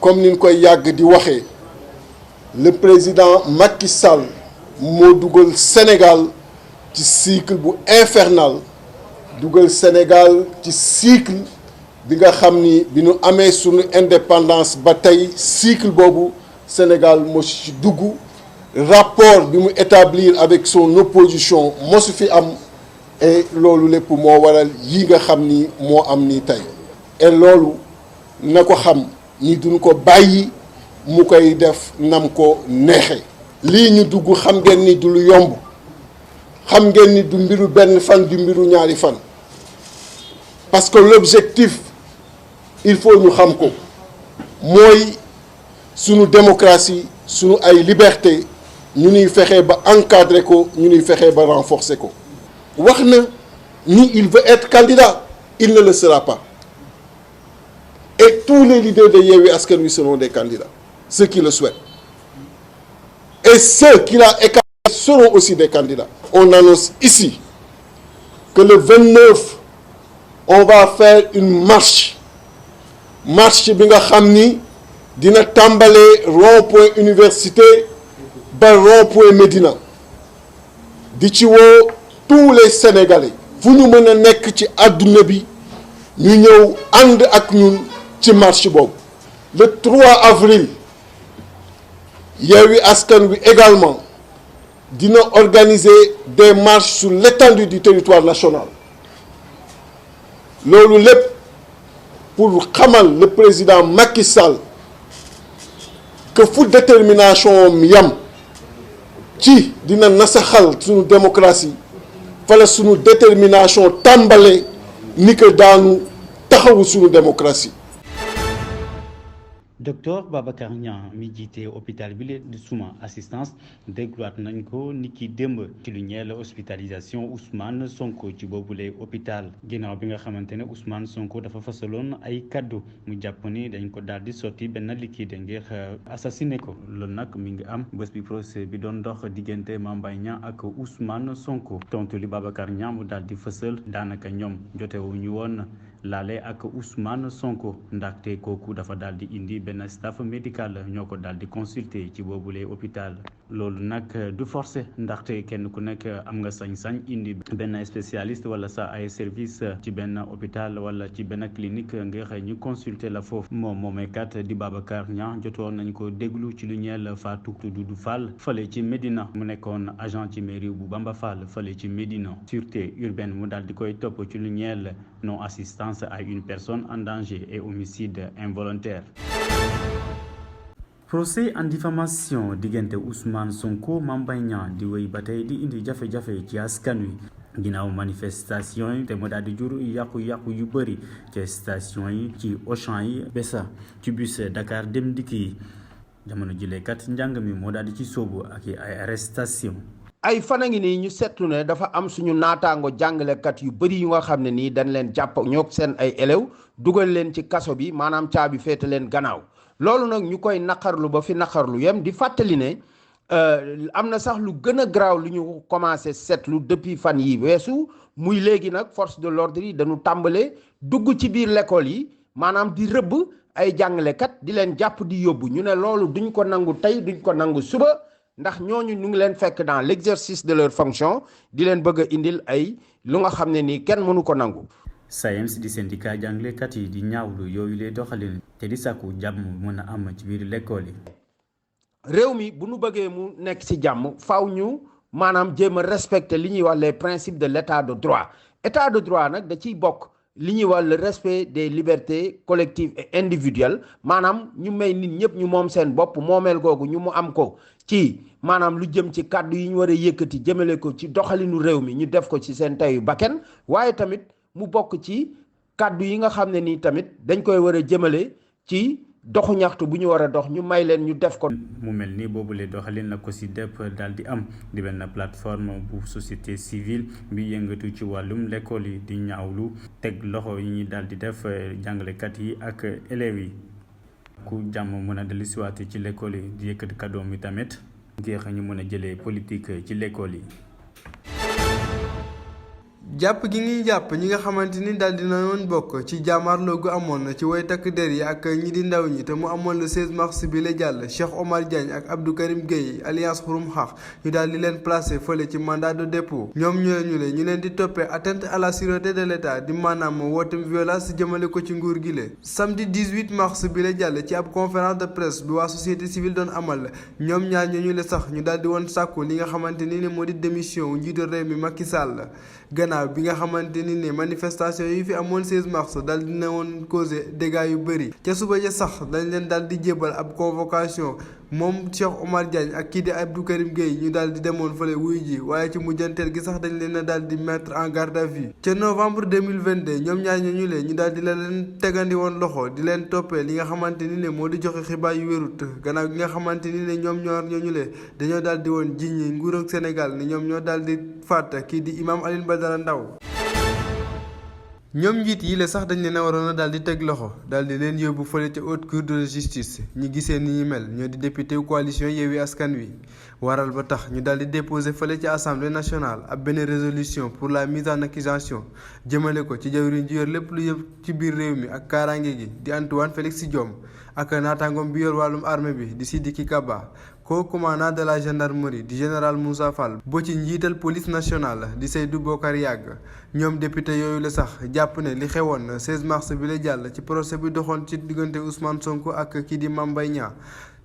comme ni ñu koy yàgg di waxee le président Macky Sall moo dugal Sénégal ci cycle bu infernal dugal Sénégal ci cycle bi nga xam ni bi ñu amee sunu indépendance ba tey cycle boobu Sénégal moo ci dugg rapport bi mu établir avec son opposition mosu fi am et loolu lépp moo waral yi nga xam ni moo am ni tey et loolu na ko xam ñi duñ ko bàyyi mu koy def nam ko neexe lii ñu dugg xam ngeen ni du lu yomb xam ngeen ni du mbiru benn fan du mbiru ñaari fan parce que l'objectif il faut ñu xam ko mooy sunu démocratie sunu ay liberté ñu ñuy fexee ba encadrer ko ñu ñuy fexee ba renforcer ko wax na ni il veut être candidat il ne le sera pas et tous les leaders de Yewwi Askan Wi seront des candidats ceux qui le souhaitent et ceux qui l'a écarté seront aussi des candidats. On annonce ici que le 29 on va faire une marche bi nga xam ni dina tàmbalee rond-point université ba rond-point Médina di ci woo tous les Sénégalais fu ñu mën a nekk ci àdduna bi ñu ñëw ànd ak ñun ci marche boobu. Le 3 avril Yewwi Askan Wi également dina organiser des marches sur l'étendue du territoire national loolu lépp pour xamal le président Macky Sall que fu détermination yam ci dina nasaxal sunu démocratie fala sunu détermination tàmbale ni que daanu taxawu sunu démocratie. Docteur Babacar Niang mi jiite hôpital bi leen di Suma assistance dégluwaat nañ ko ni ki démb ci lu ñeel hospitalisation Ousmane Sonko ci boobule hôpital ginnaaw bi nga xamante ne Ousmane Sonko dafa fasaloon ay kaddu mu jàpp ni dañ ko daal di sotti benn liquide ngir assassiné ko loolu nag mi ngi am bés bi procès bi doon dox diggante Mame Mbaye Niang ak Ousmane Sonko tontu li Babacar Niang mu daal di fësal daanaka ñoom jotewuñu woon laale ak Ousmane Sonko ndaxte kooku dafa daal di indi benn staff médical ñoo ko daal di consulter ci boobule hôpital loolu nag du forcé ndaxte kenn ku nekk am nga sañ-sañ indi benn spécialiste wala sa ay service ci benn hôpital wala ci benn clinique ngir ñu consulter la foofu moom moomeekat di Babacar Niang jotoon nañ ko déglu ci lu ñeel Fatou Doudou Fall fële ci Médina mu nekkoon agent ci mairie bu Bamba Fall fële ci Médina sûreté urbaine mu daal di koy topp ci lu ñeel non assistance à une personne en danger et homicide involontaire. Procès en diffamation diggante Ousmane Sonko Mame Mbaye Niang di wéy ba tey di indi jafe-jafe ci askan wi ginnaaw manifestation yi te mu daal di jur yàqu-yàqu yu bëri ci station yi ci Auchan yi besa ci bus Dakar Dem Dikk yi jamono jileekat njàng mi moo daal di ci sóobu ak ay arrestation ay fan a ngi nii ñu seetlu ne dafa am suñu naataango jàngalekat yu bëri yu nga xam ne nii dañ leen jàpp ñoo seen ay élèves dugal leen ci kaso bi maanaam caabi féete leen gannaaw loolu nag ñu koy naqarlu ba fi naqarlu yem di fàttali ne am na sax lu gën a garaaw lu ñu commencé seetlu depuis fan yi weesu muy léegi nag force de l'ordre yi dañu tàmbale dugg ci biir l'école yi maanaam di rëbb ay jàngalekat di leen jàpp di yóbbu ñu ne loolu duñ ko nangu tey duñ ko nangu suba ndax ñooñu ñu ngi leen fekk dans l'exercice de leur fonction di leen bëgg a indil ay lu nga xam ne nii kenn mënu ko nangu. SAEMS di syndicat jàngalekat yi di ñaawlu yooyu lay doxalin te di sàkku jàmm mën a am ci biir l'école yi. réew mi bu nu bëggee mu nekk ci jàmm faaw ñu maanaam jéem a respecter li ñuy wax les principes de l'état de droit état de droit nag da ciy bokk li ñuy wax le respect des libertés collectives et individuelles maanaam ñu may nit ñëpp ñu moom seen bopp moomeel googu ñu mu am ko ci maanaam lu jëm ci kàddu yi ñu war a yëkkati jëmale ko ci doxalinu réew mi ñu def ko ci seen teyu bakken waaye tamit mu bokk ci kàddu yi nga xam ne nii tamit dañ koy war a jëmale ci doxu ñaxtu bu ñu war a dox ñu may leen ñu def ko. mu mel ni boobule doxalin la ko si depp daal di am di benn plateforme bu société civile bi yëngatu ci wàllum l'école yi di ñaawlu teg loxo yi ñuy daal di def jàngalekat yi ak élèves yi. ku jàmm mën a dellusiwaat ci l'école yi di yëkkati kàddoom yi tamit ngir ñu mën a jëlee politique ci l'école yi. jàpp gi ngi jàpp ñi nga xamante ni daal dina woon bokk ci jàmmaarloo gu amoon ci way takk der yi ak ñi di ndaw ñi te mu amoon le 16 mars bi la jàll Cheikh Omar Diagne ak Abdou Karim Gueye alliance Xurum Xax ñu daal di leen placé fële ci mandat de dépôt ñoom ñu leen di toppee atteinte à la sûreté de l'État di maanaam wootem violence jëmale ko ci nguur gi le samedi 18 mars bi la jàll ci ab conférence de presse bi waa société civile doon amal ñoom ñaar ñu sax ñu daal di woon sàkku li nga xamante ni moo di démission njiitu réew mi Macky Sall gannaaw bi nga xamante ni ne manifestation yi fi amoon 16 mars dal dina woon causé dégâts yu bëri ca suba ja sax dañ leen daal di jébal ab convocation moom Cheikh Omar Diagne ak kii di Abdou Karim Gueye ñu daal di demoon fële wuyu ji waaye ci mujjanteel gi sax dañ leen a daal di mettre en garde à vue ca novembre 2022 ñoom ñaar ñu daal di leen tegandi woon loxo di leen toppee li nga xamante ni ne moo di joxe xibaar yu wérut gannaaw gi nga xamante ni ne ñoom ñooñu dañoo daal di woon jiñ nguur ak Sénégal ni ñoom ñoo daal di faat kii di imam Alioune Badara Ndao ñoom njiit yi la sax dañ leen a waroon a daal di teg loxo daal di leen yóbbu fële ca haute cour de justice ñi gisee ni ñu mel ñoo di député coalition Yewwi Askan Wi waral ba tax ñu daal di déposé fële ci assemblée nationale ab benn résolution pour la mise en accusation jëmale ko ci jawriñ ji yor lépp lu yëpp ci biir réew mi ak kaaraange gi di Antoine Félix Diome ak naataangoom bi yor wàllum armée bi di Sidiki Kaba co-commandant de la gendarmerie di général Moussa Fall boo ci njiital police nationale di Seydou Bokar Yàgg ñoom député yooyu la sax jàpp ne li xewoon 16 mars bi la jàll ci procès bi doxoon ci diggante Ousmane Sonko ak kii di Mame Mbaye Niang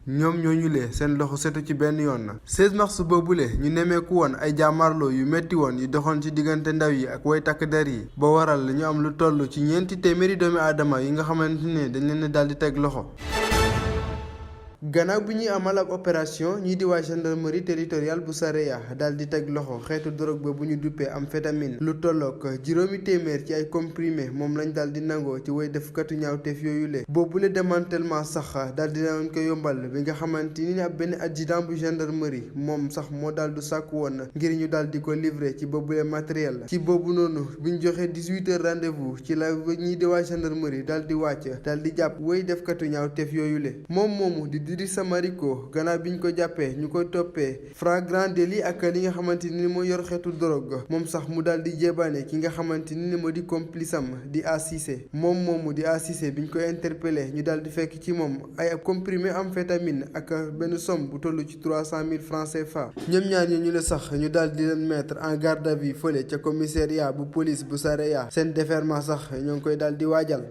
ñoom ñooñulee seen loxo setu ci benn yoon 16 mars boobule ñu nemmeeku woon ay jàmmarloo yu metti woon yi doxoon ci diggante ndaw yi ak way takk der yi ba waral ñu am lu toll ci 4 téeméeri doomi aadama yi nga xamante ne dañ leen daal di teg loxo. gannaaw bi ñuy amal ab opération ñii di waa gendarmerie territoriale bu Saraya daal di teg loxo xeetu drogue ba bu ñu duppee amphétamine lu tollook 6 téeméer ci ay comprimé moom lañ daal di nangoo ci way defkatu ñaawteef yooyu le boobule démantèlement sax daal di nañ ko yombal bi nga xamante ni ab benn adjudant bu gendarmerie moom sax moo daal du sàkku woon ngir ñu daal di ko livrer ci boobule matériel ci boobu noonu bi ñu joxee 18h rendez-vous ci la ñii di waa gendarmerie daal di wàcc daal di jàpp way defkatu ñaawteef yooyu le moom moomu Idrissa Mariko gannaaw bi ñu ko jàppee ñu koy toppee flagrant délit ak li nga xamante ni moo yor xeetu drogue moom sax mu daal di jébaane ki nga xamante ni moo di complice am di Assise moom moomu di Assise bi ñu koy interpellé ñu daal di fekk ci moom ay comprimé amphétamine ak benn somme bu toll ci 300 000 francs CFA ñoom ñaar ñu la sax ñu daal di leen mettre en garde à vue fële ca commissariat bu police bu Saraya seen déferment sax ñoo ngi koy daal di waajal.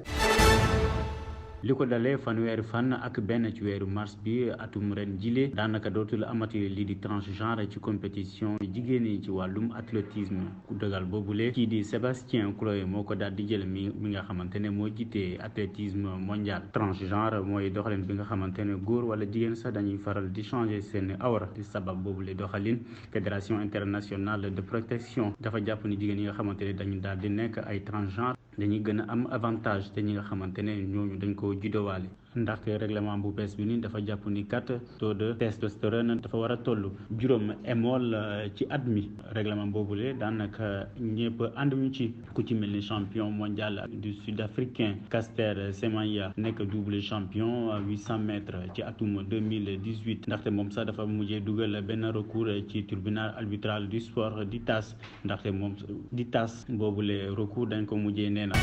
li ko dalee fanweeri fan ak benn ci weeru mars bi atum ren jile daanaka dootul amati lii di transgenre ci compétition jigéen yi ci wàllum athlétisme ku dogal boobule kii di Sébastien Coe moo ko daal di jël mi nga xamante ne moo jiitee athlétisme mondial. transgenre mooy doxalin bi nga xamante ne góor wala jigéen sax dañuy faral di changer seen awra di sabab boobule doxalin fédération internationale de protection dafa jàpp ni jigéen yi nga xamante ne dañu daal di nekk ay transgenre dañuy gën a am avantage te ñi nga xamante ne ñooñu dañ ko judowaale ndaxte règlement bu bees bi ni dafa jàpp ni kat taux de testostérone dafa war a toll 7 mol ci at mi règlement boobule daanaka ñëpp ànduñu ci ku ci mel ni champion mondial du sud-africain Caster Semenya nekk double champion 800 mètres ci atum 2018 ndaxte moom sax dafa mujjee dugal benn recours ci tribunal arbitral du sport di TAS ndaxte moom di TAS boobule recours dañ ko mujjee nee na